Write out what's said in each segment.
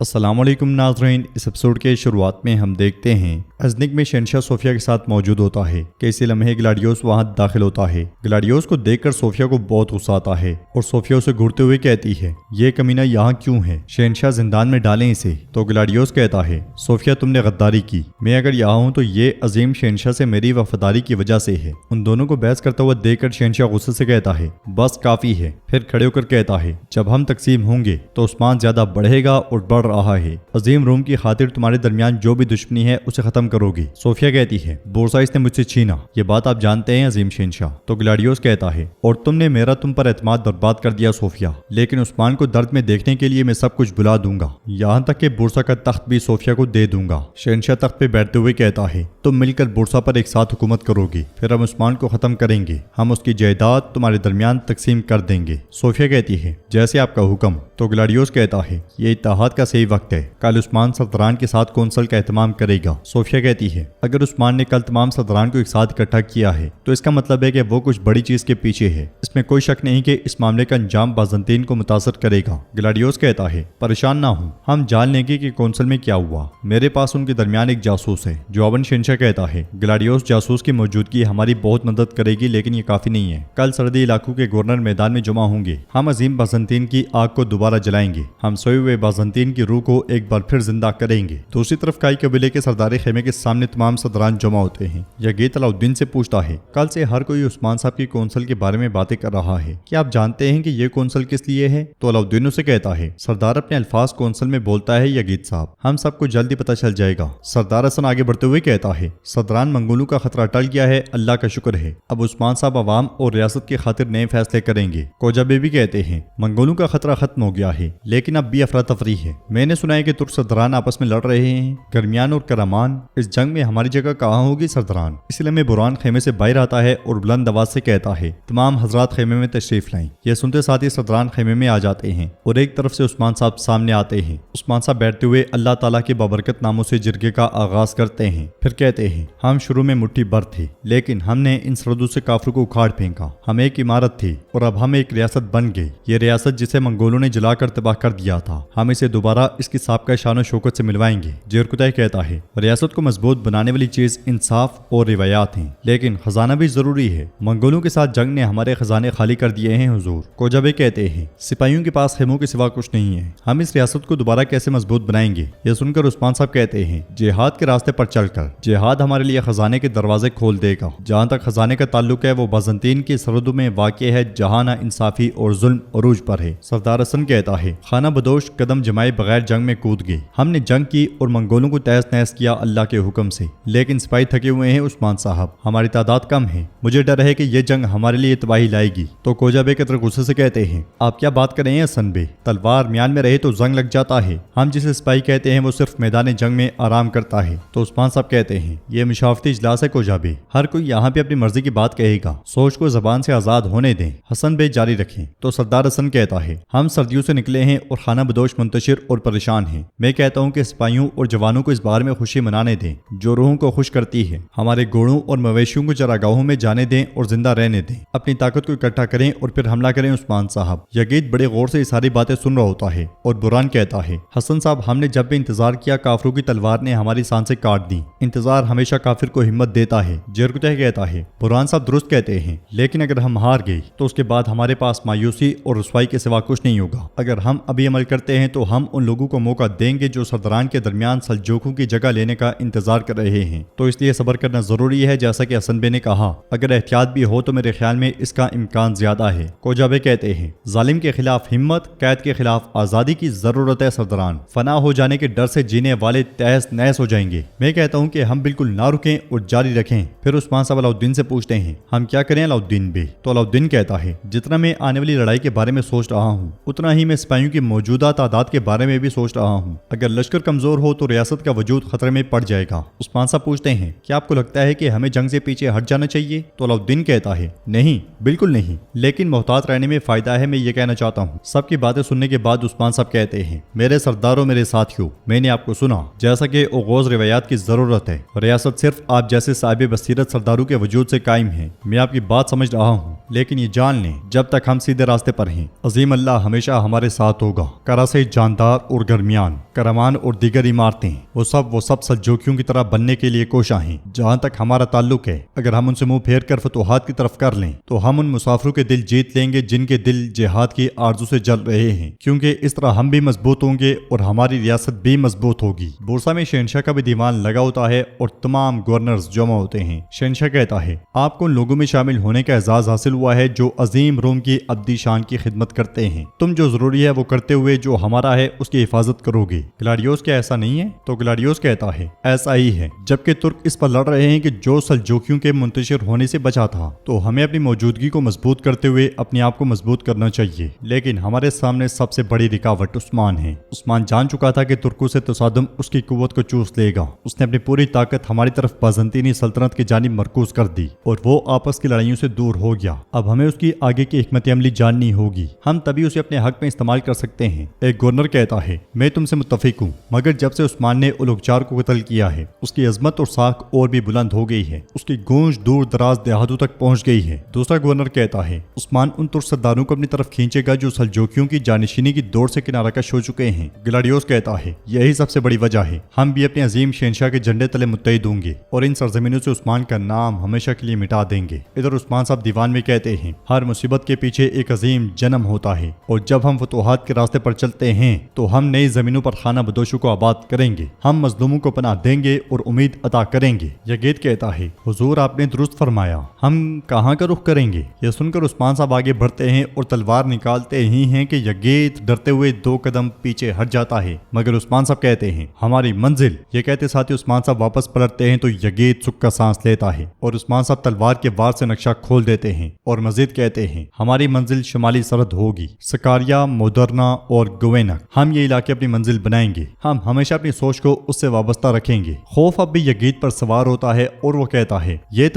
अस्सलाम वालेकुम नाज़रीन। इस एपिसोड के शुरुआत में हम देखते हैं अज़निक में शहंशाह सोफिया के साथ मौजूद होता है कि इसी लम्हे ग्लाडियोस वहां दाखिल होता है। ग्लाडियोस को देखकर सोफिया को बहुत गुस्सा आता है और सोफिया उसे घूरते हुए कहती है, ये कमीना यहाँ क्यों है, शहंशाह जिंदान में डालें इसे। तो ग्लाडियोस कहता है, सोफिया तुमने गद्दारी की, मैं अगर यहाँ हूँ तो ये अजीम शहंशाह से मेरी वफादारी की वजह से है। उन दोनों को बहस करता हुआ देखकर शहंशाह गुस्से से कहता है, बस काफी है। फिर खड़े होकर कहता है, जब हम तकसीम होंगे तो उस्मान ज्यादा बढ़ेगा और बढ़ रहा है। अजीम रूम की खातिर तुम्हारे दरमियान जो भी दुश्मनी है उसे खत्म करोगी। सोफिया कहती है, बोरसा इसने मुझसे छीना, ये बात आप जानते हैं अजीम शहंशाह। तो ग्लाडियोस कहता है, और तुमने मेरा तुम पर एतमाद बर्बाद कर दिया सोफिया, लेकिन उस्मान को दर्द में देखने के लिए मैं सब कुछ भुला दूंगा, यहाँ तक कि बोरसा का तख्त भी सोफिया को दे दूंगा। शहंशाह तख्त पे बैठते हुए कहता है, तुम मिलकर बोरसा पर एक साथ हुकूमत करोगी, फिर हम उस्मान को खत्म करेंगे, हम उसकी जायदाद तुम्हारे दरमियान तकसीम कर देंगे। सोफिया कहती है, जैसे आपका हुक्म। तो ग्लाडियोस कहता है, ये इत्तेहाद का सही वक्त है, कल उस्मान सरदारान के साथ कौंसल का एहतमाम करेगा। सोफिया कहती है, अगर उस्मान ने कल तमाम सरदारान को एक साथ इकट्ठा किया है तो इसका मतलब है कि वो कुछ बड़ी चीज के पीछे है। इसमें कोई शक नहीं कि इस मामले का अंजाम बाज़ंतीन को मुतासर करेगा। ग्लाडियोस कहता है, परेशान ना हो, हम जान लेंगे कि कौंसल में क्या हुआ, मेरे पास उनके दरमियान एक जासूस है। जवाबन शहंशाह कहता है, ग्लाडियोस जासूस की मौजूदगी हमारी बहुत मदद करेगी, लेकिन ये काफी नहीं है। कल सरहदी इलाकों के गवर्नर मैदान में जमा होंगे, हम अजीम बाज़ंतीन की आग को दोबारा जलाएंगे, हम सोए हुए बाज़ंतीन की रूह को एक बार फिर जिंदा करेंगे। दूसरी तरफ काई कबीले के सरदार खेमे के सामने तमाम सरदारान जमा होते हैं। यगीत अलाउद्दीन से पूछता है, कल से हर कोई उस्मान साहब की कौंसल के बारे में बातें कर रहा है, क्या आप जानते हैं कि ये कौंसल किस लिए है? तो अलाउद्दीन उसे कहता है, सरदार अपने अल्फाज कौंसल में बोलता है यगीत साहब, हम सबको जल्दी पता चल जाएगा। सरदार हसन आगे बढ़ते हुए कहता है, सरदारान मंगोलों का खतरा टल गया है, अल्लाह का शुक्र है, अब उस्मान साहब अवाम और रियासत की खातिर नए फैसले करेंगे। कोजा बेबी कहते हैं, मंगोलों का खतरा खत्म हो गया है, लेकिन अब भी अफरा तफरी है। मैंने सुना है कि तुर्क सरदारान आपस में लड़ रहे हैं, गर्मियान और करामान, इस जंग में हमारी जगह कहाँ होगी सरदारान? इसलिए मैं बुरान खेमे से बाहर आता है और बुलंद आवाज से कहता है, तमाम हजरात खेमे में तशरीफ लाएं। यह सुनते साथ ही सरदारान खेमे में आ जाते हैं और एक तरफ से उस्मान साहब सामने आते हैं। उस्मान साहब बैठते हुए अल्लाह ताला के बाबरकत नामों से जिरगे का आगाज करते हैं। फिर कहते हैं, हम शुरू में मुट्ठी भर थे, लेकिन हमने इन सरहदों से काफिरों को उखाड़ फेंका, हम एक इमारत थी और अब हम एक रियासत बन गई। ये रियासत जिसे मंगोलों ने जलाकर तबाह कर दिया था, हम इसे दोबारा इसकी साबका शान शौकत से मिलवाएंगे। जेरकुतय कहता है, रियासत को मजबूत बनाने वाली चीज इंसाफ और रिवायात हैं, लेकिन खजाना भी जरूरी है। मंगोलों के साथ जंग ने हमारे खजाने खाली कर दिए हैं हुजूर। कोजाबे कहते हैं, सिपाहियों के पास खेमों के सिवा कुछ नहीं है, हम इस रियासत को दोबारा कैसे मजबूत बनाएंगे? यह सुनकर उस्मान साहब कहते हैं, जिहाद के रास्ते पर चलकर, जिहाद हमारे लिए खजाने के दरवाजे खोल देगा। जहां तक खजाने का ताल्लुक है वो बाज़ंतीन की सरहदों में वाक़ है, जहां ना इंसाफी और जुल्म अरूज पर है। सरदार हसन कहता है, खाना बदोश कदम जमाए बगैर जंग में कूद गए, हमने जंग की और मंगोलों को तहस नहस किया अल्लाह के हुक्म से, लेकिन सिपाही थके हुए हैं उस्मान साहब, हमारी तादाद कम है, मुझे डर है कि यह जंग हमारे लिए तबाही लाएगी। तो कोजा बे कतर गुस्से से कहते हैं, आप क्या बात कर रहे हैं हसन बे, तलवार म्यान में रहे तो जंग लग जाता है, हम जिसे सिपाही कहते हैं वो सिर्फ मैदान जंग में आराम करता है। तो उस्मान साहब कहते हैं, ये मुशावरती इजलास है कोजा बे, हर कोई यहाँ पे अपनी मर्जी की बात कहेगा, सोच को जबान से आजाद होने दें, हसन बे जारी रखें। तो सरदार हसन कहता है, हम सर्दियों से निकले हैं और खाना बदोश मुंतशिर और परेशान हैं, मैं कहता हूँ कि सिपाहियों और जवानों को इस बार में खुशी मनाने दें जो रूहों को खुश करती है, हमारे घोड़ों और मवेशियों को चरागाहों में जाने दें और जिंदा रहने दें, अपनी ताकत को इकट्ठा करें और फिर हमला करें उस्मान साहब। यगीद बड़े गौर से ये सारी बातें सुन रहा होता है और बुरान कहता है, हसन साहब हमने जब भी इंतजार किया काफिरों की तलवार ने हमारी सांसें काट दी, इंतजार हमेशा काफिर को हिम्मत देता है। जेरकुतह कहता है, बुरान साहब दुरुस्त कहते हैं, लेकिन अगर हम हार गए तो उसके बाद हमारे पास मायूसी और रुसवाई के सिवा कुछ नहीं होगा। अगर हम अभी अमल करते हैं तो हम उन लोगों को मौका देंगे जो सरदारान के दरमियान सल्जूकों की जगह लेने का इंतजार कर रहे हैं, तो इसलिए सब्र करना जरूरी है। जैसा कि हसन बे ने कहा, अगर एहतियात भी हो तो मेरे ख्याल में इसका इम्कान ज्यादा है। कोजाबे कहते हैं, जालिम के खिलाफ हिम्मत, कैद के खिलाफ आजादी की जरूरत है सरदारान, फना हो जाने के डर से जीने वाले तहस नहस हो जाएंगे। मैं कहता हूँ कि हम बिल्कुल ना रुकें और जारी रखें। फिर उस्मान साहब अलाउद्दीन से पूछते हैं, हम क्या करें अलाउद्दीन बे? तो अलाउद्दीन कहता है, जितना मैं आने वाली लड़ाई के बारे में सोच रहा हूँ उतना ही मैं सिपाहियों की मौजूदा तादाद के बारे में भी सोच रहा हूँ। अगर लश्कर कमजोर हो तो रियासत का वजूद खतरे में पड़ जाएगा। उस्मान साहब पूछते हैं, क्या आपको लगता है कि हमें जंग से पीछे हट जाना चाहिए? तो अलाउद्दीन कहता है, नहीं बिल्कुल नहीं, लेकिन मोहतात रहने में फायदा है, मैं ये कहना चाहता हूँ। सबकी बातें सुनने के बाद उस्मान साहब कहते हैं, मेरे सरदारों मेरे साथियों, मैंने आपको सुना, जैसा कि ओगोज रिवायात की जरूरत है, रियासत सिर्फ आप जैसे साहिब बसीरत सरदारों के वजूद से कायम है। मैं आपकी बात समझ रहा हूँ, लेकिन ये जान लें जब तक हम सीधे रास्ते पर हैं, अजीम अल्लाह हमेशा हमारे साथ होगा। करासे जानदार اور گرمیان، کرمان اور دیگر عمارتیں، وہ سب سلجوکیوں کی طرح بننے کے لیے کوشاں ہیں۔ جہاں تک ہمارا تعلق ہے، اگر ہم ان سے منہ پھیر کر فتوحات کی طرف کر لیں تو ہم ان مسافروں کے دل جیت لیں گے جن کے دل جہاد کی آرزو سے جل رہے ہیں، کیونکہ اس طرح ہم بھی مضبوط ہوں گے اور ہماری ریاست بھی مضبوط ہوگی۔ بورسا میں شہنشاہ کا بھی دیوان لگا ہوتا ہے اور تمام گورنرز جمع ہوتے ہیں۔ شہنشاہ کہتا ہے، آپ کو ان لوگوں میں شامل ہونے کا اعزاز حاصل ہوا ہے جو عظیم روم کی ابدی شان کی خدمت کرتے ہیں۔ تم جو ضروری ہے وہ کرتے ہوئے جو ہمارا ہے اس کی حفاظت کرو گے۔ گلاڈیوس کیا ایسا نہیں ہے؟ تو گلاڈیوس کہتا ہے، ایسا ہی ہے، جبکہ ترک اس پر لڑ رہے ہیں کہ جو سلجوکیوں کے منتشر ہونے سے بچا تھا، تو ہمیں اپنی موجودگی کو مضبوط کرتے ہوئے اپنے آپ کو مضبوط کرنا چاہیے۔ لیکن ہمارے سامنے سب سے بڑی رکاوٹ عثمان ہے۔ عثمان جان چکا تھا کہ ترکوں سے تصادم اس کی قوت کو چوس لے گا۔ اس نے اپنی پوری طاقت ہماری طرف بازنطینی سلطنت کی جانب مرکوز کر دی اور وہ آپس کی لڑائیوں سے دور ہو گیا۔ اب ہمیں اس کی آگے کی حکمت عملی جاننی ہوگی، ہم تبھی اسے اپنے حق میں استعمال کر سکتے ہیں۔ ایک گورنر کہتا ہے، میں تم سے متفق ہوں، مگر جب سے عثمان نے اولوگچار کو قتل کیا ہے، اس کی عظمت اور ساکھ اور بھی بلند ہو گئی ہے، اس کی گونج دور دراز دیہاتوں تک پہنچ گئی ہے۔ دوسرا گورنر کہتا ہے، عثمان ان ترک سرداروں کو اپنی طرف کھینچے گا جو سلجوکیوں کی جانشینی کی دوڑ سے کنارہ کش ہو چکے ہیں۔ گلاڈیوس کہتا ہے، یہی سب سے بڑی وجہ ہے، ہم بھی اپنے عظیم شہنشاہ کے جھنڈے تلے متحد ہوں گے اور ان سرزمینوں سے عثمان کا نام ہمیشہ کے لیے مٹا دیں گے۔ ادھر عثمان صاحب دیوان میں کہتے ہیں، ہر مصیبت کے پیچھے ایک عظیم جنم ہوتا ہے اور جب ہم فتوحات کے راستے پر چلتے ہیں تو ہم نئی زمینوں پر خانہ بدوشوں کو آباد کریں گے، ہم مظلوموں کو پناہ دیں گے اور امید عطا کریں گے۔ یگید کہتا ہے، حضور آپ نے درست فرمایا، ہم کہاں کا رخ کریں گے؟ یہ سن کر عثمان صاحب آگے بڑھتے ہیں اور تلوار نکالتے ہی ہیں کہ یگید ڈرتے ہوئے 2 قدم پیچھے ہٹ جاتا ہے، مگر عثمان صاحب کہتے ہیں، ہماری منزل۔ یہ کہتے ساتھ ہی عثمان صاحب واپس پلٹتے ہیں تو یگید سکا سانس لیتا ہے اور عثمان صاحب تلوار کے وار سے نقشہ کھول دیتے ہیں اور مزید کہتے ہیں، ہماری منزل شمالی سرحد ہوگی، سکاریا، مودرنا اور گوینک، ہم یہ علاقے اپنی منزل بنائیں گے، ہم ہمیشہ اپنی سوچ کو اس سے وابستہ رکھیں گے۔ خوف اب بھی یگید پر سوار ہوتا ہے اور وہ کہتا ہے، یہ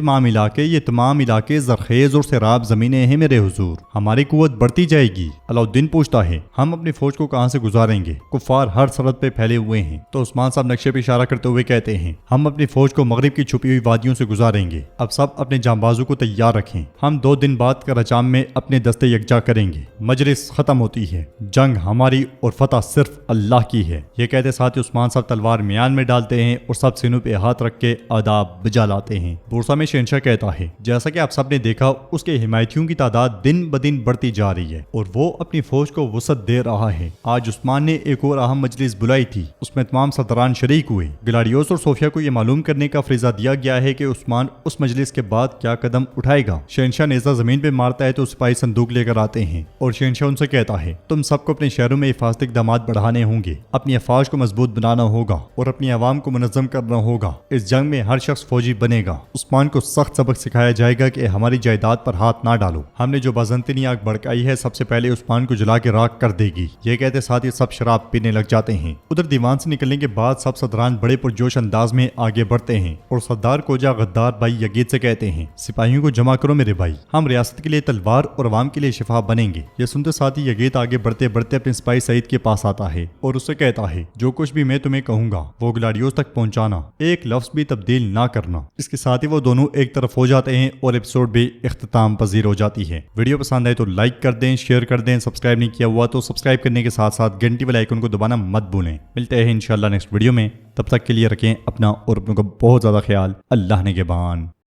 تمام علاقے زرخیز اور سیراب زمینیں ہیں میرے حضور، ہماری قوت بڑھتی جائے گی۔ علاؤالدین پوچھتا ہے، ہم اپنی فوج کو کہاں سے گزاریں گے؟ کفار ہر سرحد پہ پھیلے ہوئے ہیں۔ تو عثمان صاحب نقشے پہ اشارہ کرتے ہوئے کہتے ہیں، ہم اپنی فوج کو مغرب کی چھپی ہوئی وادیوں سے گزاریں گے، اب سب اپنے جانبازوں کو تیار رکھیں، ہم 2 دن بعد کراچام میں اپنے دستے یکجا کریں گے۔ مجلس ختم ہوتی ہے، جنگ ہماری اور فتح صرف اللہ کی ہے۔ یہ کہتے ساتھ ہی عثمان صاحب تلوار میان میں ڈالتے ہیں اور سب سینوں پہ ہاتھ رکھ کے آداب بجا لاتے ہیں۔ بورسا میں شہنشاہ کہتا ہے، جیسا کہ آپ سب نے دیکھا، اس کے حمایتیوں کی تعداد دن بدن بڑھتی جا رہی ہے اور وہ اپنی فوج کو وسعت دے رہا ہے۔ آج عثمان نے ایک اور اہم مجلس بلائی تھی، اس میں تمام سرداران شریک ہوئے۔ گلاڈیوس اور صوفیہ کو یہ معلوم کرنے کا فریضہ دیا گیا ہے کہ عثمان اس مجلس کے بعد کیا قدم اٹھائے گا۔ شہنشاہ نیزہ زمین پہ مارتا ہے تو سپاہی صندوق لے کر آتے ہیں اور شہنشاہ ان سے کہتا ہے، تم سب کو اپنے شہروں میں حفاظتی اقدامات بڑھانے ہوں گے، اپنی افواج کو مضبوط بنانا ہوگا اور اپنی عوام کو منظم کرنا ہوگا۔ اس جنگ میں ہر شخص فوجی بنے گا۔ عثمان کو سخت سبق سکھایا جائے گا کہ ہماری جائیداد پر ہاتھ نہ ڈالو، ہم نے جو بازنطینی آگ بھڑکائی ہے سب سے پہلے عثمان کو جلا کے راکھ کر دے گی۔ یہ کہتے ساتھ ہی سب شراب پینے لگ جاتے ہیں۔ ادھر دیوان سے نکلنے کے بعد سب صدران بڑے پرجوش انداز میں آگے بڑھتے ہیں اور سردار کوجا غدار بھائی یگید سے کہتے ہیں، سپاہیوں کو جمع کرو میرے بھائی، ہم ریاست کے لیے تلوار اور عوام کے لیے شفا بنیں گے۔ یہ سنتے ساتھ ہی یگید آگے بڑھتے بڑھتے اپنے سپاہی سعید کے پاس آتا ہے اور اس سے کہتا ہے، جو کچھ بھی میں تمہیں کہوں گا وہ گلاڈیوس تک پہنچانا، ایک لفظ بھی تبدیل نہ کرنا۔ اس کے ساتھ ہی وہ دونوں ایک طرف ہو جاتے ہیں اور ایپیسوڈ بھی اختتام پذیر ہو جاتی ہے۔ ویڈیو پسند آئے تو لائک کر دیں، شیئر کر دیں، سبسکرائب نہیں کیا ہوا تو سبسکرائب کرنے کے ساتھ ساتھ گھنٹی والے آئیکن کو دبانا مت بھولیں۔ ملتے ہیں انشاءاللہ نیکسٹ ویڈیو میں، تب تک کے لیے رکھیں اپنا اور اپنوں کا بہت زیادہ خیال۔ اللہ نگہبان۔